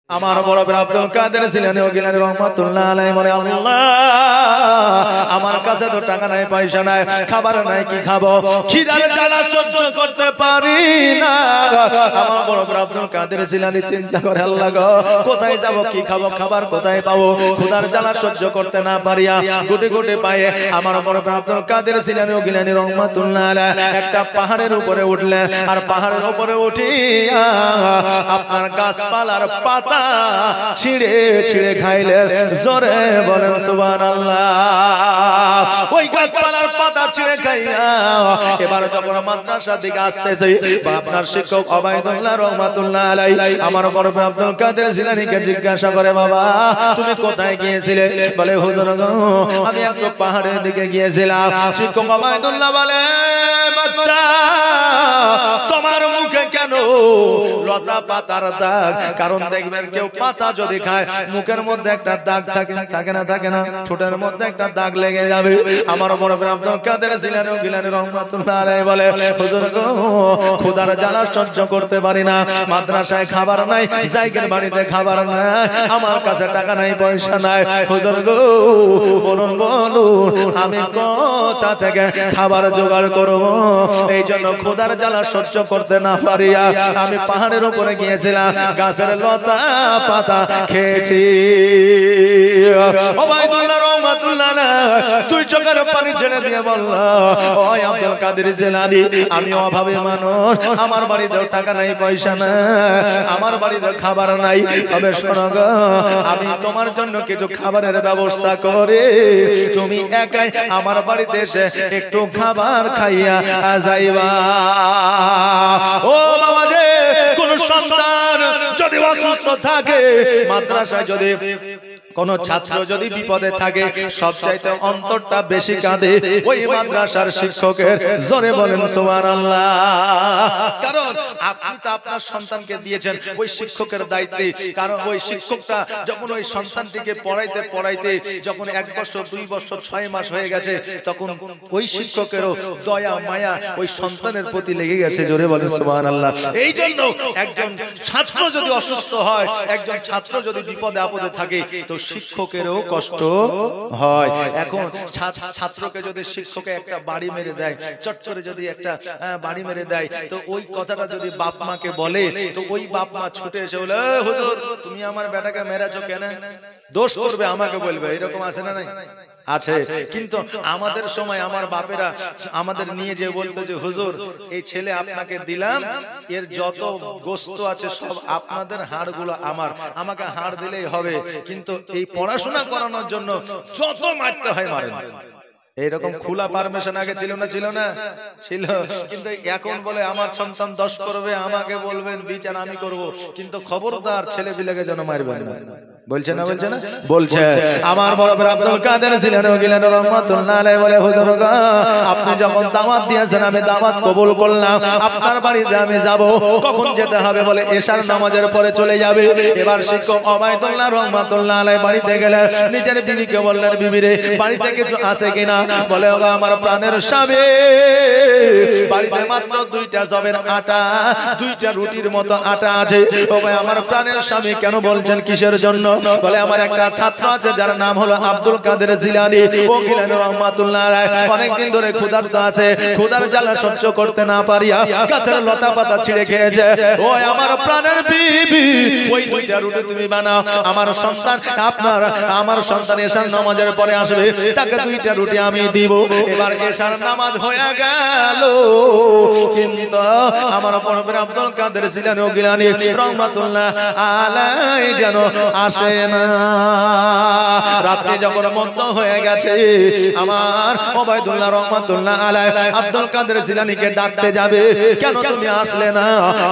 আমার বড় পীর আব্দুল কাদের জিলানী ও গিলানী রহমাতুল্লাহ আলাইহি বলে, আল্লাহ আমার কাছে তো টাকা নাই, পয়সা নাই, খাবার নাই, কি খাবো? খিদার জ্বালা সহ্য করতে পারি না। আমার বড় পীর আব্দুল কাদের জিলানী চিন্তা করে, আল্লাহ গো কোথায় যাব, কি খাবো, খাবার কোথায় পাবো? ক্ষুধার জ্বালা সহ্য করতে না পারিয়া গুটি গুটি পায়ে আমার বড় পীর আব্দুল কাদের জিলানী ও গিলানী রহমাতুল্লাহ আলাইহি একটা পাহাড়ের উপরে উঠলেন। আর পাহাড়ের উপরে উঠিয়া আপনার গাছপালার পাতা ছিঁড়ে ছিঁড়ে খাইলেন। জোরে বলেন সুবহানাল্লাহ। ওই গাছপালার পাতা ছিঁড়ে খাইয়া এবার যখন মাদ্রাসার দিকে আসতেছে, আপনার শিক্ষক ওবায়দুল্লাহ রহমাতুল্লাহ আলাইহি আমার বড় পীর আব্দুল কাদের জিলানীকে জিজ্ঞাসা করে, বাবা তুমি কোথায় গিয়েছিলে? বলে, হুজুর গো আমি একটু পাহাড়ের দিকে গিয়েছিলাম। শিক্ষক ওবায়দুল্লাহ বলে, বাচ্চা তোমার মুখে কেন লতা পাতার দাগ? কারণ দেখবেন কেউ পাতা যদি খায় মুখের মধ্যে একটা দাগ থাকে, থাকে না? থাকে না? ঠোঁটের মধ্যে একটা দাগ লেগে যাবে। আমার বড় পীর আব্দুল কাদের জিলানী ও গিলানী রহমাতুল্লাহ আলাইহি বলে, হুজুর গো ক্ষুধার জ্বালা সহ্য করতে পারি না, মাদ্রাসায় খাবার নাই, জায়গার বাড়িতে খাবার নাই, আমার কাছে টাকা নাই, পয়সা নাই, হুজুর গো বলুন বলুন আমি কোথা থেকে খাবার জোগাড় করব? এই জন্য ক্ষুধার জ্বালা সহ্য করতে না পারিয়া আমি পাহাড়ের উপরে গিয়েছিলাম, গাছের লতা পাতা খেয়েছি। ওবায়দুল্লাহ রহমাতুল্লাহ তুই চোখের পানি ছেড়ে দিয়ে বলল, ওই আব্দুল কাদের জিলানী আমি অভাবী মানুষ, আমার বাড়িতেও টাকা নাই, পয়সা নাই, আমার বাড়িতে খাবার নাই, তবে শোনো গো আমি তোমার জন্য কিছু খাবারের ব্যবস্থা করে তুমি একাই আমার বাড়িতে এসে একটু খাবার খাইয়া যাইবা। ও বাবা রে, কোন সন্তান যদি অসুস্থ থাকে, মাদ্রাসায় যদি কোন ছাত্র যদি বিপদে থাকে, সবচাইতে অন্তরটা বেশি কাঁদে ওই মাদ্রাসার শিক্ষকের। জোরে বলেন সুবহানাল্লাহ। কারণ আপনি তো আপনার সন্তানকে দিয়েছেন ওই শিক্ষকের দায়িত্বে। কারণ ওই শিক্ষকটা যখন ওই সন্তানটিকে পড়াইতে পড়াইতে যখন 1 বছর 2 বছর 6 মাস হয়ে গেছে, তখন ওই শিক্ষকেরও দয়া মায়া ওই সন্তানের প্রতি লেগে গেছে। জোরে বলেন সুবহানাল্লাহ। এই জন্য একজন ছাত্র যদি অসুস্থ হয়, একজন ছাত্র যদি বিপদে আপদে থাকে, তো শিক্ষকেরও কষ্ট হয়। এখন ছাত্রকে যদি শিক্ষকে একটা বাড়ি মেরে দেয়, চট করে যদি একটা বাড়ি মেরে দেয়, তো ওই কথাটা যদি বাপ মাকে বলে, তো ওই বাপ মা ছুটে এসে বলে, হুজুর তুমি আমার বেটাকে মেরেছো কেন? দোষ করবে, আমাকে বলবে। এরকম আছে না নাই? আছে। কিন্তু আমাদের সময় আমার বাপেরা আমাদের নিয়ে যে বলতো যে হুজুর এই ছেলে আপনাকে দিলাম, এর যত গোস্ত আছে সব আপনাদের, হাড়গুলো আমার, আমাকে হাড় দিলেই হবে, কিন্তু এই পড়াশোনা করানোর জন্য যত মারতে হয় মারেন। এইরকম খোলা পারমিশন আগে ছিল না? ছিল না? ছিল। কিন্তু এখন বলে আমার সন্তান 10 করবে, আমাকে বলবেন বিচার আমি করব, কিন্তু খবরদার ছেলে পিলেকে যেন মারবেন না। বলছে না? বলছে না? বলছে। আমার বড় পীর আব্দুল কাদের জিলানী ও গিলানী রহমাতুল্লাহ আলাইহি বলে, হুজুর গো আপনি যখন দাওয়াত দিয়েছেন আমি দাওয়াত কবুল করলাম, আপনার বাড়িতে আমি যাব। কখন যেতে হবে? বলে এশার নামাজের পরে চলে যাবে। এবার শিক্ষক ওবায়দুল্লাহ রহমাতুল্লাহ আলাইহি বাড়িতে গেলেন, নিজের বিবিকে বললেন, বিবি রে বাড়িতে কিছু আছে কিনা? বলে, ওগো আমার প্রাণের স্বামী বাড়িতে মাত্র 2টা জবের আটা, 2টা রুটির মতো আটা আছে। ওগো আমার প্রাণের স্বামী কেন বলছেন, কিসের জন্য? বলে, আমার একটা ছাত্র আছে যার নাম হলো আব্দুল কাদের জিলানী ও গিলানী রহমাতুল্লাহ আলাইহি, অনেকদিন ধরে ক্ষুধার্ত আছে, ক্ষুধার জ্বালা সহ্য করতে না পারিয়া গাছের লতা পাতা ছিঁড়ে খেয়েছে। ওই আমার প্রাণের বিবি ওই 2টা রুটি তুমি বানাও, আমার সন্তান আমার সন্তান এশার নামাজের পরে আসবে, তাকে 2টা রুটি আমি দিব। এবার এশার নামাজ হয়ে গেল, কিন্তু আমার বড় পীর আব্দুল কাদের জিলানী ও গিলানী রহমাতুল্লাহ আলাইহি যেন আসে না। রাত্রি যখন মধ্য হয়ে গেছে, আমার ওবায়দুল্লাহ রহমাতুল্লাহ আলাইহি আব্দুল কাদের জিলানীকে ডাকতে যাবে, কেন তুমি আসলে না?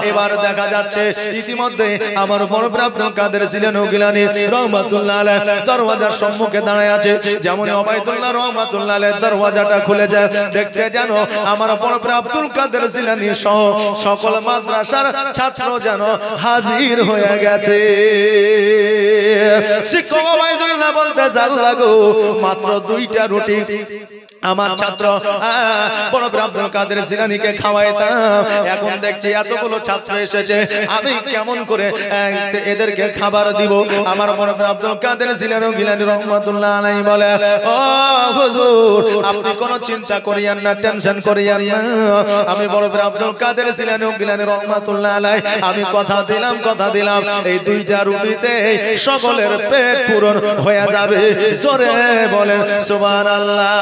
এবার দেখা যাচ্ছে ইতিমধ্যে আমার বড় পীর আব্দুল কাদের জিলানী ও গিলানী রহমাতুল্লাহ আলাইহি দরওয়াজার সম্মুখে দাঁড়ায় আছে। যেমন ওবায়দুল্লাহ রহমাতুল্লাহ আলাইহি দরওয়াজাটা খুলে যায়, দেখতে যেন আমার বড় পীর আব্দুল কাদের জিলানী সহ সকল মাদ্রাসার ছাত্র যেন হাজির হয়ে গেছে। শিক্ষক ওবায়দুল্লাহ বলতে, আল্লাহ গো মাত্র 2টা রুটি আমার ছাত্র বড় পীর আব্দুল কাদের জিলানীকে খাওয়াইতাম। এখন দেখছি এতগুলো ছাত্র এসেছে, আমি কেমন করে এদেরকে খাবার দিব? আমার বড় পীর আব্দুল কাদের জিলানী রহমাতুল্লাহ আলাইহি বলে, ও হুজুর আপনি কোনো চিন্তা করিয়েন না, টেনশন করিয়েন না। আমি বড় পীর আব্দুল কাদের জিলানী রহমাতুল্লাহ আলাইহি আমি কথা দিলাম এই দুইটা রুটিতে সকলের পেট পূরণ হয়ে যাবে। জোরে বলেন সুবহানাল্লাহ।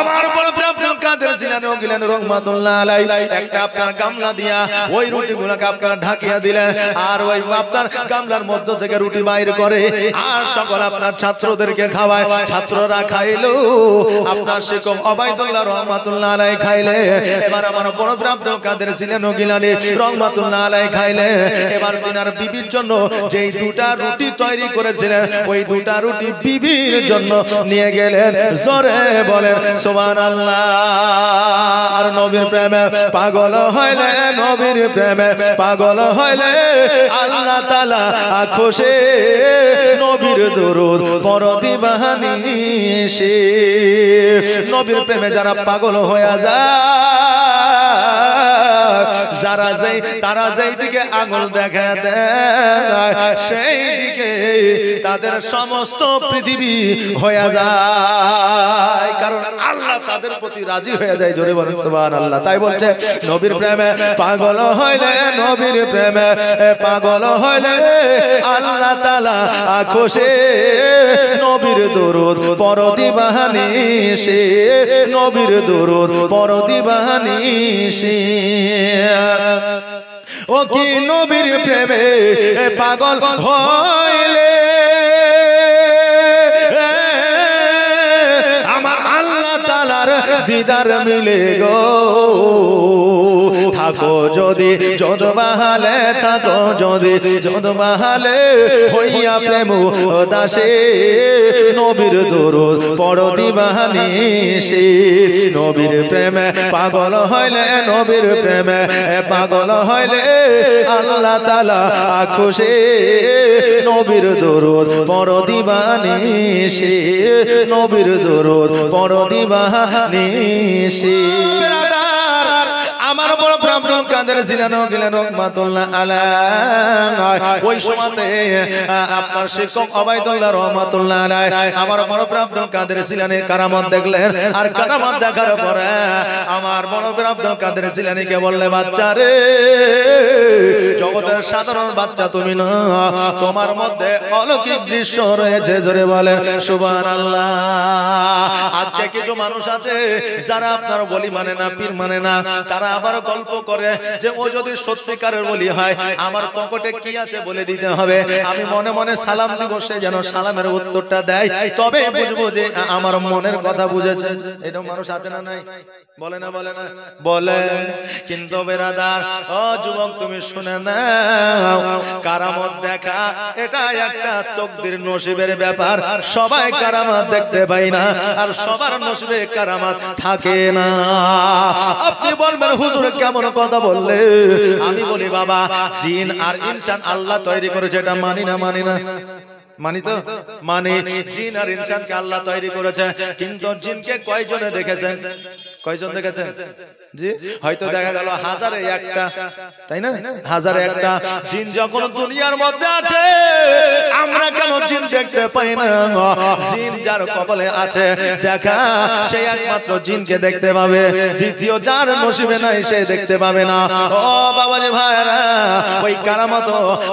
আমার বড় পীর আব্দুল কাদের জিলানী রহমাতুল্লাহ আলাইহি একটা আপনার গামলা দিয়া ওই রুটিগুলোকে আপনার ঢাকিয়া দিলেন, আর ওই আপনার গামলার মধ্য থেকে রুটি বাইর করে আর সকল আপনার ছাত্রদেরকে খাওয়ায়। ছাত্ররা খাইলো, আপনার শিক্ষক ওবাইদুল্লাহ রহমাতুল্লাহ আলাইহি খাইলে। এবার আমার বড় পীর আব্দুল কাদের জিলানী রহমাতুল্লাহ আলাইহি খাইলে। এবার তিনার বিবির জন্য যেই দুটা রুটি তৈরি করেছিলেন ওই দুটা রুটি বিবির জন্য নিয়ে গেলেন। জোরে বলেন সুবহানাল্লাহ। আর নবীর প্রেমে পাগল হইলে, নবীর প্রেমে পাগল হইলে আল্লাহ তাআলা খুশি। নবীর দরুদ পড়ো দিবানিশি। নবীর প্রেমে যারা পাগল হয়ে যায়, তারা যেই দিকে আঙুল দেখা দেয় সেই দিকে তাদের সমস্ত পৃথিবী হয়ে যায়, কারণ আল্লাহ তাদের প্রতি রাজি হয়ে যায়। জোরে বলেন সুবহানাল্লাহ। তাই বলছে নবীর প্রেমে পাগল হইলে, নবীর প্রেমে পাগল হইলে আল্লাহ তাআলা খুশি। নবীর দরুদ পড়ো দিবানিশি, নবীর দরুদ পড়ো দিবানিশি। ও কি নবীর প্রেমে পাগল হইলে আমার আল্লাহ তাআলার দিদার মিলে গো। থাকো যদি যদ বাহালে, থাকো যদি যদ বাহালে হইয়া প্রেম দাসে। নবীর দরুদ পড়ো দিবানিশি। নবীর প্রেমে পাগল হইলে, নবীর প্রেমে পাগল হইলে আল্লাহ তাআলা খুশি। নবীর দরুদ পড়ো দিবানিশি, নবীর দরুদ পড়ো দিবানিশি। আমার বড় পীর আব্দুল কাদের জিলানী রহমাতুল্লাহ আলাইহি ওই সময়তে আপনার শিক্ষক ওবাইদুল্লাহ রহমাতুল্লাহ আলাইহি আমার বড় পীর আব্দুল কাদের জিলানীর কারামত দেখলেন। আর কারামত দেখার পরে আমার বড় পীর আব্দুল কাদের জিলানীকে বললে, বাচ্চা রে, জগতের সাধারণ বাচ্চা তুমি না, তোমার মধ্যে অলৌকিক দৃশ্য রয়েছে। জোরে বলেন সুবহানাল্লাহ। আজকে কিছু মানুষ আছে যারা আপনার বলি মানে না, পীর মানে না, তারা আবার গল্প করে যে ও যদি সত্যিকারের বলি হয় আমার পকেটে কি আছে বলে দিতে হবে, আমি মনে মনে সালাম দিব, সে যেন সালামের উত্তরটা দেয়, তবে বুঝবো যে আমার মনের কথা বুঝেছে। এরকম মানুষ আছে না নাই? বলে না বলে না বলে। কিন্তু বেরাদার ও যুবক তুমি শুনে নাও, কারামত দেখা এটা একটা তকদির নসিবের ব্যাপার। সবাই কারামত দেখতে পাই না, আর সবার নসিবে কারামত থাকে না। আপনি বলবেন হুজুর কেমন কথা বললে? আমি বলি বাবা, জিন আর ইনসান আল্লাহ তৈরি করেছে, এটা মানি না? মানি না? মানি তো মানে জিন আর ইনসানকে আল্লাহ তৈরি করেছে, কিন্তু জিনকে কয়জনে দেখেছেন? কয়জন দেখেছেন? জি হয়তো দেখা গেল হাজারে একটা, তাই না? হাজারে একটা জিন যখন দুনিয়ার মধ্যে আছে, আমরা কেন জিন দেখতে পাই না? জিন যার কপালে আছে দেখা, সে একমাত্র জিনকে দেখতে পাবে, দ্বিতীয় যার নসিবে নাই সে দেখতে পাবে না। ও বাবাজি ভাইরা, ওই কারামত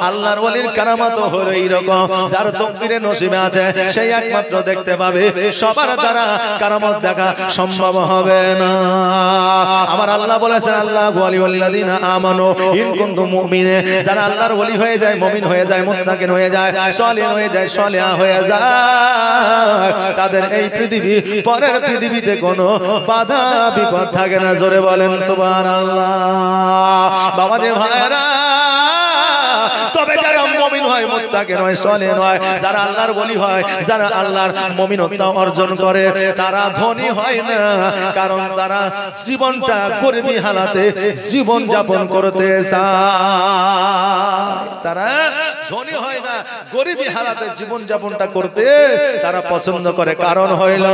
আল্লাহর ওলির কারামত হলো এইরকম, যার তকদিরে নসিবে আছে সেই একমাত্র দেখতে পাবে, সবার দ্বারা কারামত দেখা সম্ভব হবে না। আমার আল্লাহ বলেছেন, আল্লাহু ওয়ালিউল্লাযিনা আমানু ইন কুনতুম মুমিনিন, যারা আল্লাহর ওলি হয়ে যায়, মুমিন হয়ে যায়, মুত্তাকিন হয়ে যায়, সালেহ হয়ে যায়, সালেহা হয়ে যায়, তাদের এই পৃথিবী পরের পৃথিবীতে কোনো বাধা বিপদ থাকে না। জোরে বলেন সুবহানাল্লাহ। বাবাজি ভাইরা, তবে যারা মুমিন হয়, মুত্তাকিন হয়, সালেহ হয়, যারা আল্লাহর ওলি হয়, যারা আল্লাহর মুমিনত্ব অর্জন করে, তারা ধনী হয় না, কারণ তারা জীবনটা গরিবী হালাতে জীবন যাপন করতে চায়। তারা ধনী হয় না, গরিবী হালাতে জীবন যাপনটা করতে তারা পছন্দ করে। কারণ হইল